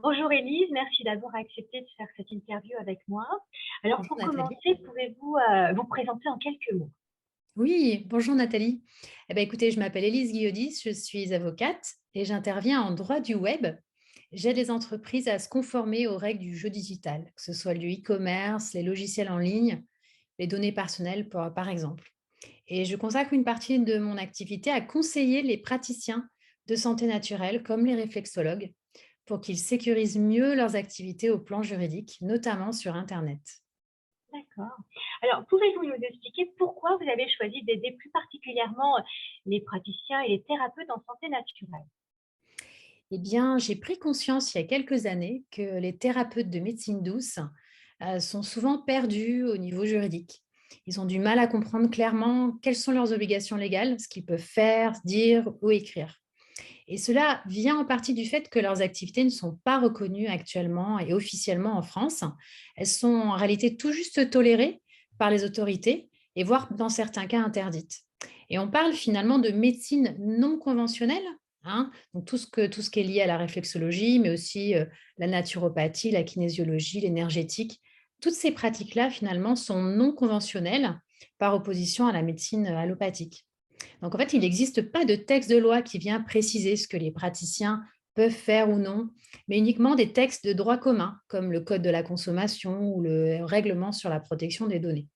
Bonjour Élise, merci d'avoir accepté de faire cette interview avec moi. Alors Bonjour pour Nathalie. commencer, pouvez-vous vous présenter en quelques mots? Oui, bonjour Nathalie. Écoutez, je m'appelle Élise Guillaudis, je suis avocate et j'interviens en droit du web. J'aide les entreprises à se conformer aux règles du jeu digital, que ce soit le e-commerce, les logiciels en ligne, les données personnelles, par exemple. Et je consacre une partie de mon activité à conseiller les praticiens de santé naturelle, comme les réflexologues, pour qu'ils sécurisent mieux leurs activités au plan juridique, notamment sur Internet. D'accord. Alors pouvez-vous nous expliquer pourquoi vous avez choisi d'aider plus particulièrement les praticiens et les thérapeutes en santé naturelle? Eh bien, j'ai pris conscience il y a quelques années que les thérapeutes de médecine douce sont souvent perdus au niveau juridique. Ils ont du mal à comprendre clairement quelles sont leurs obligations légales, ce qu'ils peuvent faire, dire ou écrire. Et cela vient en partie du fait que leurs activités ne sont pas reconnues actuellement et officiellement en France. Elles sont en réalité tout juste tolérées par les autorités et voire dans certains cas interdites. Et on parle finalement de médecine non conventionnelle, hein, donc tout ce qui est lié à la réflexologie, mais aussi la naturopathie, la kinésiologie, l'énergétique. Toutes ces pratiques-là, finalement, sont non conventionnelles par opposition à la médecine allopathique. Donc, en fait, il n'existe pas de texte de loi qui vient préciser ce que les praticiens peuvent faire ou non, mais uniquement des textes de droit commun, comme le Code de la consommation ou le règlement sur la protection des données.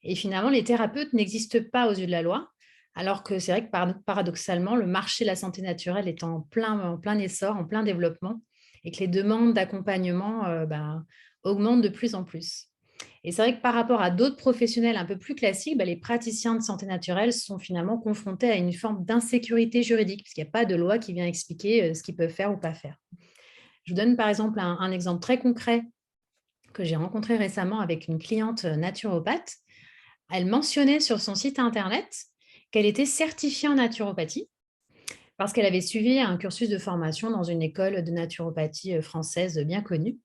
Et finalement, les thérapeutes n'existent pas aux yeux de la loi, alors que c'est vrai que paradoxalement, le marché de la santé naturelle est en plein essor, en plein développement, et que les demandes d'accompagnement augmentent de plus en plus. Et c'est vrai que par rapport à d'autres professionnels un peu plus classiques, les praticiens de santé naturelle sont finalement confrontés à une forme d'insécurité juridique, puisqu'il n'y a pas de loi qui vient expliquer ce qu'ils peuvent faire ou pas faire. Je vous donne par exemple un exemple très concret que j'ai rencontré récemment avec une cliente naturopathe. Elle mentionnait sur son site internet qu'elle était certifiée en naturopathie parce qu'elle avait suivi un cursus de formation dans une école de naturopathie française bien connue.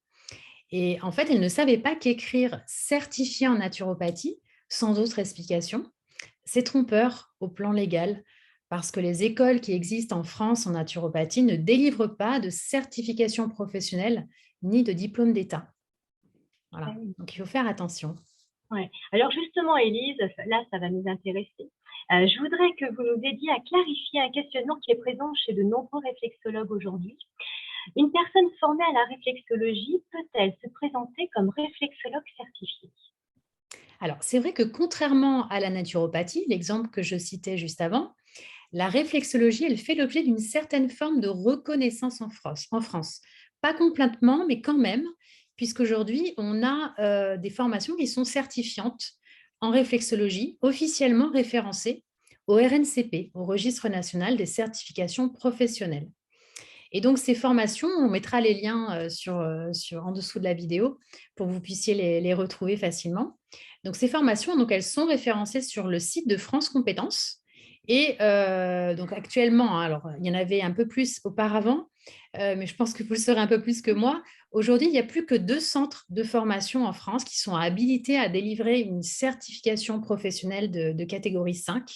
Et en fait, elle ne savait pas qu'écrire certifié en naturopathie sans autre explication, c'est trompeur au plan légal parce que les écoles qui existent en France en naturopathie ne délivrent pas de certification professionnelle ni de diplôme d'État. Ah Voilà, oui. donc il faut faire attention. Ouais. Alors justement Élise, là ça va nous intéresser. Je voudrais que vous nous aidiez à clarifier un questionnement qui est présent chez de nombreux réflexologues aujourd'hui. Une personne formée à la réflexologie peut-elle se présenter comme réflexologue certifié? Alors, c'est vrai que contrairement à la naturopathie, l'exemple que je citais juste avant, la réflexologie, elle fait l'objet d'une certaine forme de reconnaissance en France. Pas complètement, mais quand même, puisqu'aujourd'hui, on a des formations qui sont certifiantes en réflexologie, officiellement référencées au RNCP, au Registre national des certifications professionnelles. Et donc, ces formations, on mettra les liens en dessous de la vidéo pour que vous puissiez les retrouver facilement. Donc, ces formations, donc, elles sont référencées sur le site de France Compétences. Et donc, actuellement, hein, alors, il y en avait un peu plus auparavant, mais je pense que vous le saurez un peu plus que moi. Aujourd'hui, il n'y a plus que 2 centres de formation en France qui sont habilités à délivrer une certification professionnelle de catégorie 5.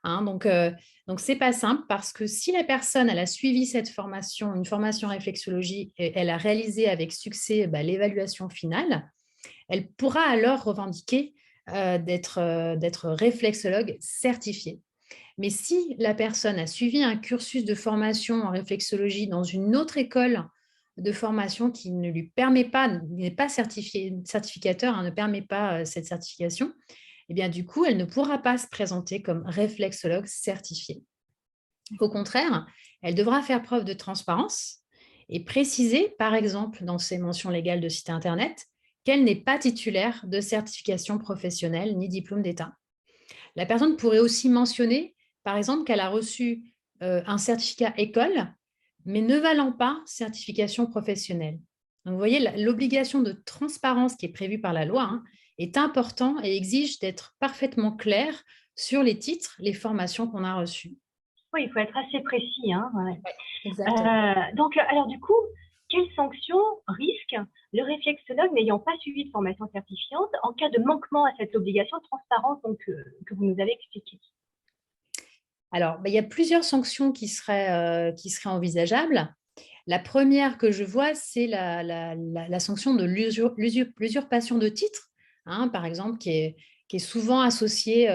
Hein, donc c'est pas simple parce que si la personne elle a suivi cette formation, une formation réflexologie, et elle a réalisé avec succès l'évaluation finale, elle pourra alors revendiquer d'être réflexologue certifiée. Mais si la personne a suivi un cursus de formation en réflexologie dans une autre école de formation qui ne lui permet pas, n'est pas certifié, certificateur, hein, ne permet pas cette certification, eh bien, du coup, elle ne pourra pas se présenter comme réflexologue certifiée. Au contraire, elle devra faire preuve de transparence et préciser, par exemple, dans ses mentions légales de site Internet, qu'elle n'est pas titulaire de certification professionnelle ni diplôme d'État. La personne pourrait aussi mentionner, par exemple, qu'elle a reçu un certificat école, mais ne valant pas certification professionnelle. Donc, vous voyez, l'obligation de transparence qui est prévue par la loi, hein, est importante et exige d'être parfaitement clair sur les titres, les formations qu'on a reçues. Oui, il faut être assez précis, hein, ouais. Ouais, exactement. Donc, alors du coup, quelles sanctions risque le réflexologue n'ayant pas suivi de formation certifiante en cas de manquement à cette obligation de transparence donc, que vous nous avez expliquée? Alors, il y a plusieurs sanctions qui seraient envisageables. La première que je vois, c'est la sanction de l'usurpation de titre, hein, par exemple, qui est souvent associée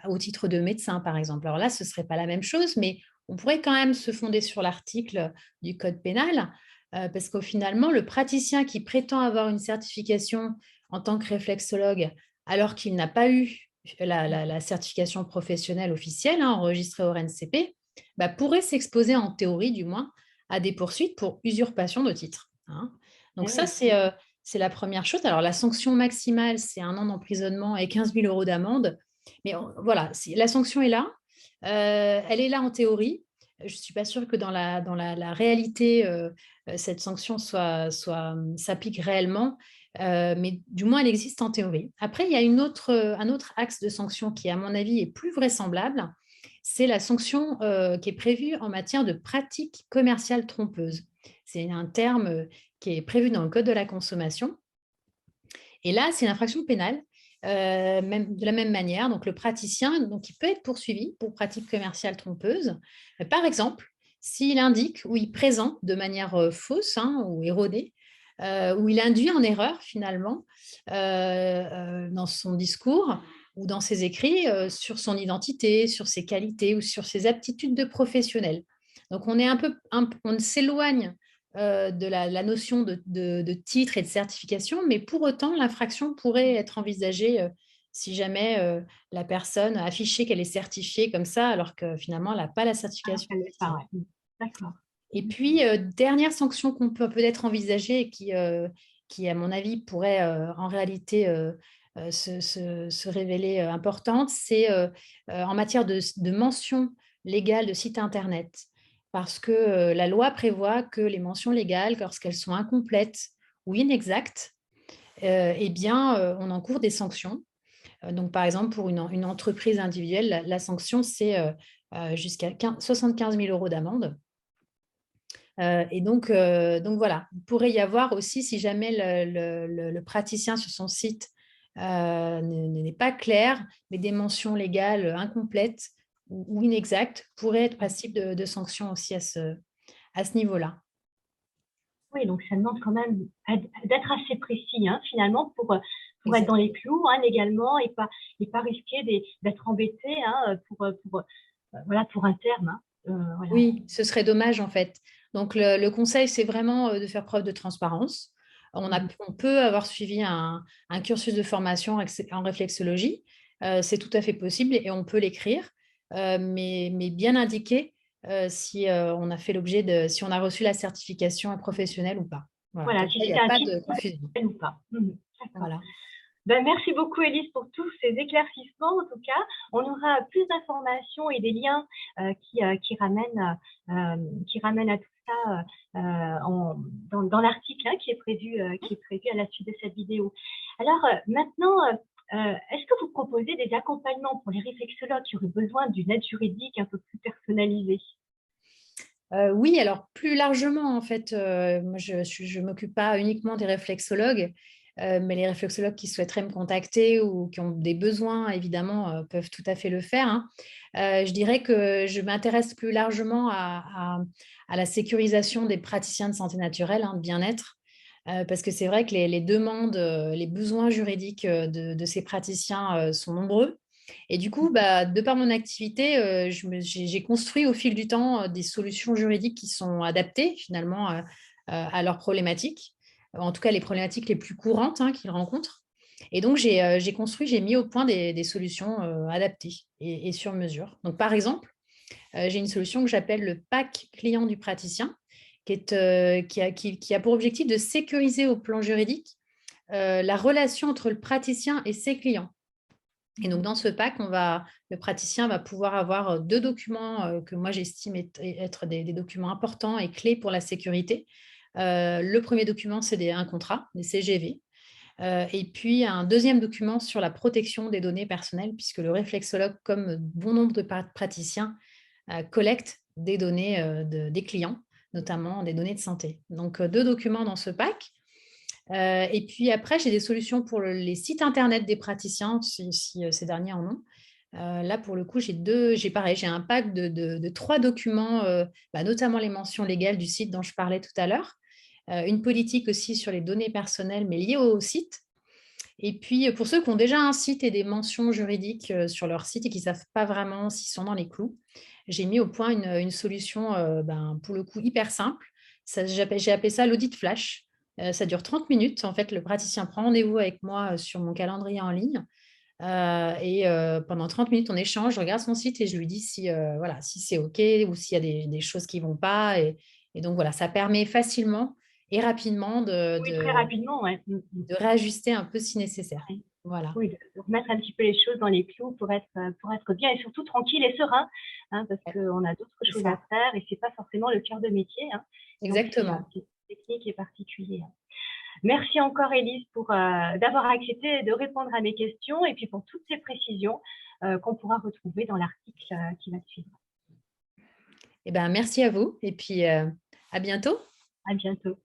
au titre de médecin, par exemple. Alors là, ce ne serait pas la même chose, mais on pourrait quand même se fonder sur l'article du Code pénal, parce qu'au finalement, le praticien qui prétend avoir une certification en tant que réflexologue, alors qu'il n'a pas eu la certification professionnelle officielle, hein, enregistrée au RNCP, bah, pourrait s'exposer, en théorie du moins, à des poursuites pour usurpation de titre, hein. Donc Eh ça, oui. c'est la première chose. Alors la sanction maximale, c'est 1 an d'emprisonnement et 15 000 € d'amende. Mais voilà, la sanction est là. Elle est là en théorie. Je ne suis pas sûre que dans la réalité, cette sanction s'applique réellement, mais du moins elle existe en théorie. Après, il y a un autre axe de sanction qui, à mon avis, est plus vraisemblable, c'est la sanction qui est prévue en matière de pratique commerciale trompeuse. C'est un terme qui est prévu dans le Code de la consommation. Et là, c'est une infraction pénale, même, de la même manière. Donc, le praticien, donc, il peut être poursuivi pour pratique commerciale trompeuse. Par exemple, s'il indique ou il présente de manière fausse, hein, ou erronée, ou il induit en erreur finalement dans son discours ou dans ses écrits sur son identité, sur ses qualités ou sur ses aptitudes de professionnel. Donc, on s'éloigne de la notion de titre et de certification, mais pour autant, l'infraction pourrait être envisagée si jamais la personne affichait qu'elle est certifiée comme ça, alors que finalement, elle n'a pas la Alors certification qu'elle l'est pas, officielle. ouais. D'accord. Et puis, dernière sanction qu'on peut peut-être envisager et qui, à mon avis, pourrait en réalité se révéler importante, c'est en matière de mention légale de site Internet. Parce que la loi prévoit que les mentions légales, lorsqu'elles sont incomplètes ou inexactes, eh bien, on encourt des sanctions. Donc, par exemple, pour une entreprise individuelle, la sanction, c'est jusqu'à 75 000 € d'amende. Et donc voilà, il pourrait y avoir aussi, si jamais le praticien sur son site n'est pas clair, mais des mentions légales incomplètes ou inexactes pourraient être passibles de sanctions aussi à ce niveau-là. Oui, donc ça demande quand même d'être assez précis, hein, finalement, pour être dans les Exactement. clous, hein, légalement, et pas risquer d'être embêté, hein, voilà, pour un terme, hein. Voilà. Oui, ce serait dommage en fait. Donc le conseil, c'est vraiment de faire preuve de transparence. Mhm. On peut avoir suivi un cursus de formation en réflexologie. C'est tout à fait possible et on peut l'écrire, mais bien indiquer si on a fait l'objet si on a reçu la certification professionnelle ou pas. Voilà, Voilà, comme si ça, il n'y c'était a un pas titre de confusion. professionnel ou pas. Mhm. D'accord. Voilà. Ben, merci beaucoup, Élise, pour tous ces éclaircissements. En tout cas, on aura plus d'informations et des liens qui ramènent à tout ça dans l'article, hein, qui est prévu à la suite de cette vidéo. Alors maintenant, est-ce que vous proposez des accompagnements pour les réflexologues qui auraient besoin d'une aide juridique un peu plus personnalisée? Oui, alors plus largement, en fait, moi je m'occupe pas uniquement des réflexologues, mais les réflexologues qui souhaiteraient me contacter ou qui ont des besoins, évidemment, peuvent tout à fait le faire, hein. Je dirais que je m'intéresse plus largement à la sécurisation des praticiens de santé naturelle, hein, de bien-être, parce que c'est vrai que les demandes, les besoins juridiques, de ces praticiens, sont nombreux. Et du coup, bah, de par mon activité, j'ai construit au fil du temps des solutions juridiques qui sont adaptées finalement à leurs problématiques, en tout cas les problématiques les plus courantes, hein, qu'ils rencontrent. Et donc, j'ai mis au point des solutions adaptées et sur mesure. Donc, par exemple, j'ai une solution que j'appelle le pack client du praticien, qui a pour objectif de sécuriser au plan juridique la relation entre le praticien et ses clients. Et donc, dans ce pack, le praticien va pouvoir avoir deux documents que moi j'estime être des documents importants et clés pour la sécurité. Le premier document, c'est un contrat, des CGV. Et puis, un deuxième document sur la protection des données personnelles, puisque le réflexologue, comme bon nombre de praticiens, collecte des données des clients, notamment des données de santé. Donc, deux documents dans ce pack. Et puis après, j'ai des solutions pour les sites internet des praticiens, si ces derniers en ont. Là, pour le coup, j'ai pareil, j'ai un pack de 3 documents, notamment les mentions légales du site dont je parlais tout à l'heure, une politique aussi sur les données personnelles, mais liées au site. Et puis, pour ceux qui ont déjà un site et des mentions juridiques sur leur site et qui ne savent pas vraiment s'ils sont dans les clous, j'ai mis au point une solution, pour le coup, hyper simple. J'ai appelé ça l'audit flash. Ça dure 30 minutes. En fait, le praticien prend rendez-vous avec moi sur mon calendrier en ligne. Pendant 30 minutes, on échange, je regarde son site et je lui dis voilà, si c'est OK ou s'il y a des choses qui ne vont pas. Et donc, voilà, ça permet facilement et rapidement Oui, très rapidement, ouais. de réajuster un peu si nécessaire. Ouais. Voilà. Oui, de remettre un petit peu les choses dans les clous pour être bien et surtout tranquille et serein, hein, parce Ouais, qu'on a d'autres c'est choses à ça. faire et c'est pas forcément le cœur de métier, hein. Donc Exactement. c'est technique et particulier, hein. Merci encore Élise pour d'avoir accepté de répondre à mes questions et puis pour toutes ces précisions qu'on pourra retrouver dans l'article qui va suivre. Eh ben, merci à vous et puis à bientôt. À bientôt.